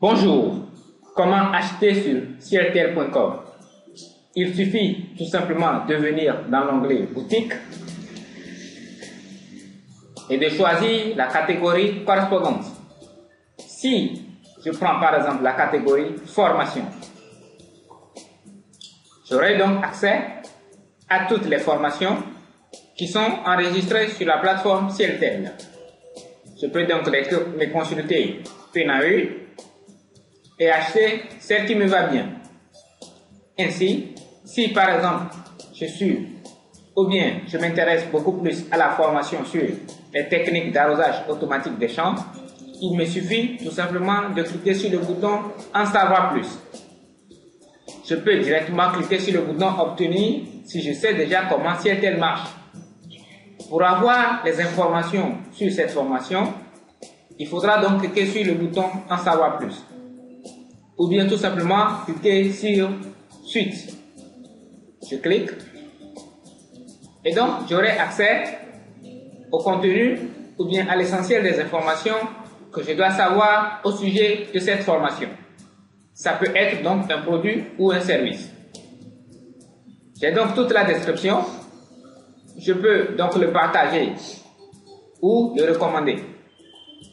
Bonjour, comment acheter sur cieltel.com? Il suffit tout simplement de venir dans l'onglet boutique et de choisir la catégorie correspondante. Si je prends par exemple la catégorie formation, j'aurai donc accès à toutes les formations qui sont enregistrées sur la plateforme Cieltel. Je peux donc les consulter une à une et acheter celle qui me va bien. Ainsi, si par exemple je suis ou bien je m'intéresse beaucoup plus à la formation sur les techniques d'arrosage automatique des champs, il me suffit tout simplement de cliquer sur le bouton en savoir plus. Je peux directement cliquer sur le bouton obtenir si je sais déjà comment Cieltel marche. Pour avoir les informations sur cette formation, il faudra donc cliquer sur le bouton en savoir plus. Ou bien tout simplement cliquer sur suite. Je clique et donc j'aurai accès au contenu ou bien à l'essentiel des informations que je dois savoir au sujet de cette formation. Ça peut être donc un produit ou un service. J'ai donc toute la description. Je peux donc le partager ou le recommander.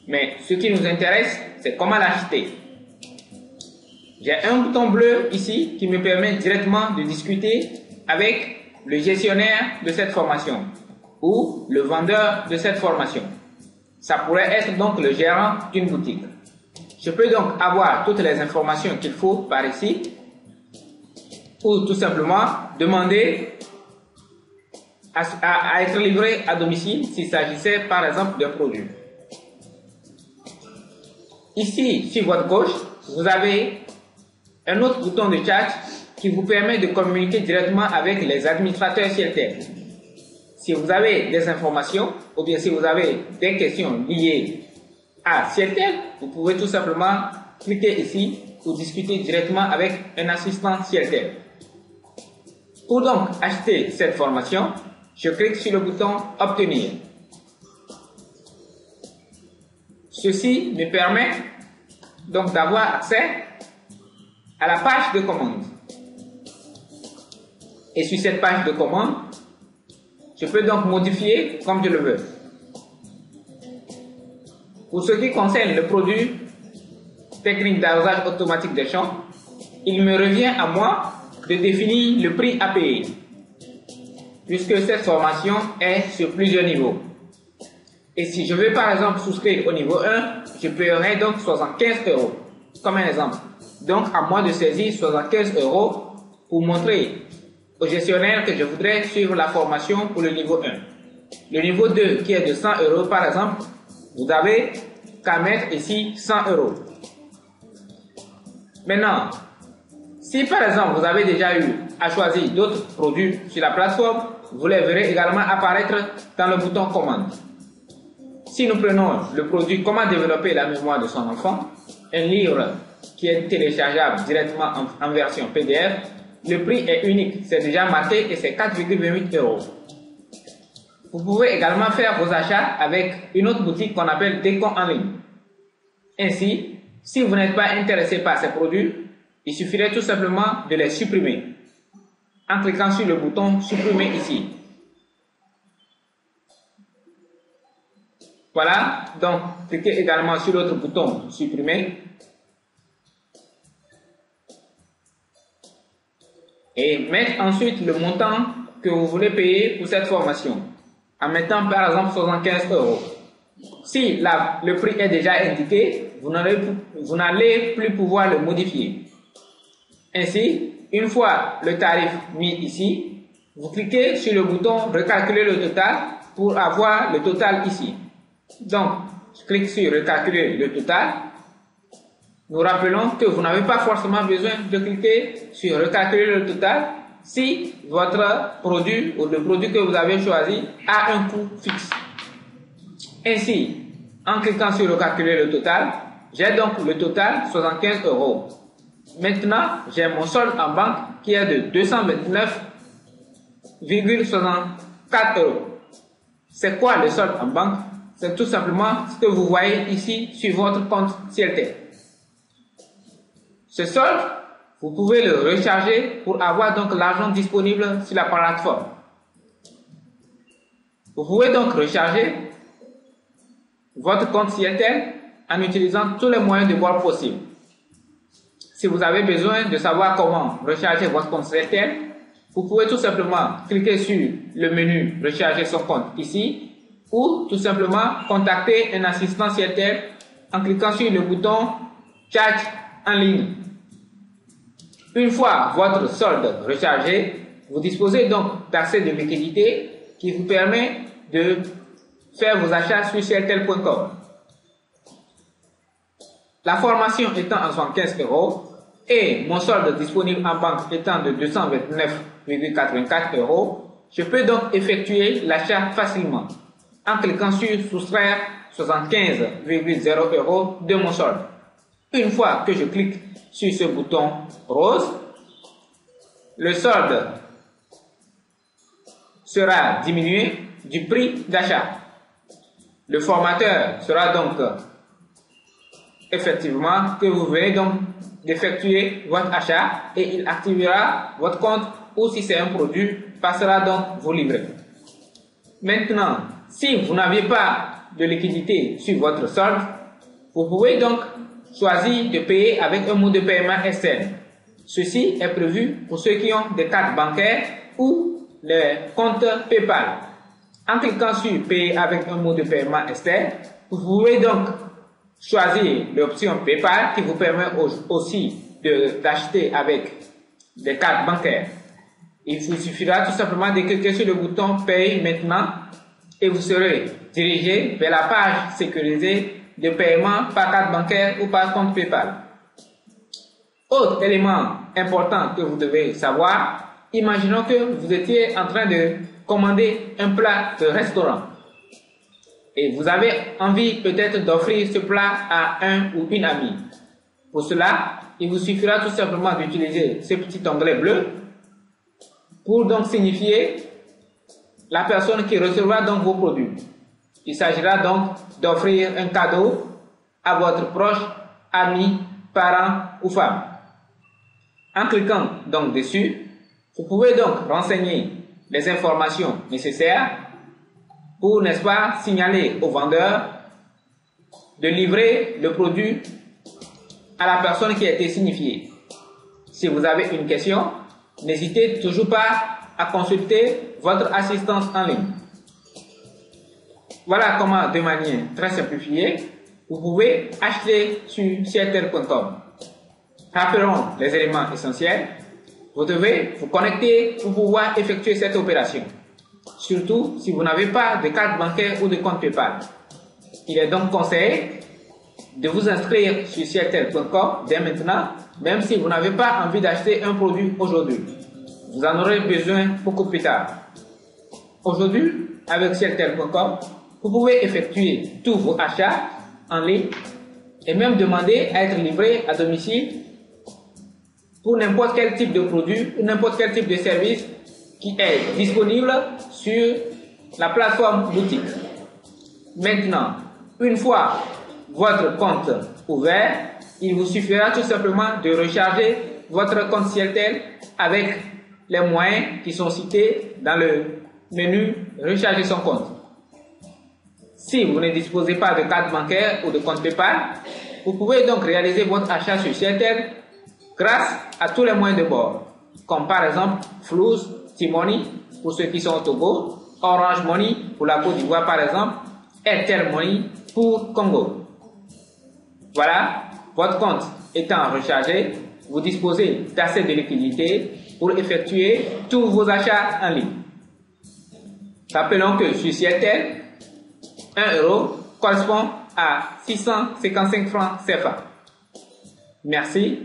Mais ce qui nous intéresse, c'est comment l'acheter. J'ai un bouton bleu ici qui me permet directement de discuter avec le gestionnaire de cette formation ou le vendeur de cette formation. Ça pourrait être donc le gérant d'une boutique. Je peux donc avoir toutes les informations qu'il faut par ici ou tout simplement demander à être livré à domicile s'il s'agissait par exemple d'un produit. Ici, sur votre gauche, vous avez un autre bouton de chat qui vous permet de communiquer directement avec les administrateurs Cieltel. Si vous avez des informations ou bien si vous avez des questions liées à Cieltel, vous pouvez tout simplement cliquer ici pour discuter directement avec un assistant Cieltel. Pour donc acheter cette formation, je clique sur le bouton obtenir. Ceci me permet donc d'avoir accès à la page de commande. Et sur cette page de commande, je peux donc modifier comme je le veux. Pour ce qui concerne le produit technique d'arrosage automatique des champs, il me revient à moi de définir le prix à payer, puisque cette formation est sur plusieurs niveaux. Et si je veux par exemple souscrire au niveau 1, je paierai donc 75 €, comme un exemple. Donc à moi de saisir 75 € pour montrer au gestionnaire que je voudrais suivre la formation pour le niveau 1. Le niveau 2 qui est de 100 € par exemple, vous avez qu'à mettre ici 100 €. Maintenant, si par exemple vous avez déjà eu à choisir d'autres produits sur la plateforme, vous les verrez également apparaître dans le bouton commande. Si nous prenons le produit comment développer la mémoire de son enfant, un livre qui est téléchargeable directement en version PDF, le prix est unique, c'est déjà marqué et c'est 4,28 €. Vous pouvez également faire vos achats avec une autre boutique qu'on appelle Décon en ligne. Ainsi, si vous n'êtes pas intéressé par ces produits, il suffirait tout simplement de les supprimer en cliquant sur le bouton supprimer ici. Voilà, donc cliquez également sur l'autre bouton supprimer et mettre ensuite le montant que vous voulez payer pour cette formation en mettant par exemple 75 €. Si le prix est déjà indiqué, vous n'allez plus pouvoir le modifier. Ainsi, une fois le tarif mis ici, vous cliquez sur le bouton recalculer le total pour avoir le total ici. Donc, je clique sur recalculer le total. Nous rappelons que vous n'avez pas forcément besoin de cliquer sur recalculer le total si votre produit ou le produit que vous avez choisi a un coût fixe. Ainsi, en cliquant sur recalculer le total, j'ai donc le total 75 €. Maintenant, j'ai mon solde en banque qui est de 229,64 €. C'est quoi le solde en banque? C'est tout simplement ce que vous voyez ici sur votre compte Cieltel. Ce solde, vous pouvez le recharger pour avoir donc l'argent disponible sur la plateforme. Vous pouvez donc recharger votre compte Cieltel en utilisant tous les moyens de bord possibles. Si vous avez besoin de savoir comment recharger votre compte Cieltel, vous pouvez tout simplement cliquer sur le menu recharger son compte ici ou tout simplement contacter un assistant Cieltel en cliquant sur le bouton chat en ligne. Une fois votre solde rechargé, vous disposez donc d'accès de liquidité qui vous permet de faire vos achats sur cieltel.com. La formation étant à 75 € et mon solde disponible en banque étant de 229,84 €, je peux donc effectuer l'achat facilement en cliquant sur soustraire 75,0 € de mon solde. Une fois que je clique sur ce bouton rose, le solde sera diminué du prix d'achat. Le formateur sera donc effectivement que vous venez donc d'effectuer votre achat et il activera votre compte ou si c'est un produit, passera donc vous livrer. Maintenant, si vous n'avez pas de liquidité sur votre solde, vous pouvez donc choisir de payer avec un mode de paiement externe. Ceci est prévu pour ceux qui ont des cartes bancaires ou les comptes PayPal. En cliquant sur payer avec un mode de paiement externe, vous pouvez donc choisir l'option PayPal qui vous permet aussi d'acheter avec des cartes bancaires. Il vous suffira tout simplement de cliquer sur le bouton paye maintenant et vous serez dirigé vers la page sécurisée de paiement par carte bancaire ou par compte PayPal. Autre élément important que vous devez savoir, imaginons que vous étiez en train de commander un plat de restaurant et vous avez envie peut-être d'offrir ce plat à un ou une amie. Pour cela, il vous suffira tout simplement d'utiliser ce petit onglet bleu pour donc signifier la personne qui recevra donc vos produits. Il s'agira donc d'offrir un cadeau à votre proche, ami, parent ou femme. En cliquant donc dessus, vous pouvez donc renseigner les informations nécessaires pour, n'est-ce pas, signaler au vendeur de livrer le produit à la personne qui a été signifiée. Si vous avez une question, n'hésitez toujours pas à consulter votre assistance en ligne. Voilà comment, de manière très simplifiée, vous pouvez acheter sur cieltel.com. Rappelons les éléments essentiels. Vous devez vous connecter pour pouvoir effectuer cette opération. Surtout si vous n'avez pas de carte bancaire ou de compte PayPal. Il est donc conseillé de vous inscrire sur cieltel.com dès maintenant, même si vous n'avez pas envie d'acheter un produit aujourd'hui. Vous en aurez besoin beaucoup plus tard. Aujourd'hui, avec cieltel.com, vous pouvez effectuer tous vos achats en ligne et même demander à être livré à domicile pour n'importe quel type de produit ou n'importe quel type de service qui est disponible sur la plateforme boutique. Maintenant, une fois votre compte ouvert, il vous suffira tout simplement de recharger votre compte Cieltel avec les moyens qui sont cités dans le menu recharger son compte. Si vous ne disposez pas de carte bancaire ou de compte PayPal, vous pouvez donc réaliser votre achat sur Cieltel grâce à tous les moyens de bord, comme par exemple Flouz, T-Money pour ceux qui sont au Togo, Orange Money pour la Côte d'Ivoire par exemple, Airtel Money pour Congo. Voilà, votre compte étant rechargé, vous disposez d'assez de liquidité pour effectuer tous vos achats en ligne. Rappelons que sur Cieltel, 1 euro correspond à 655 francs CFA. Merci.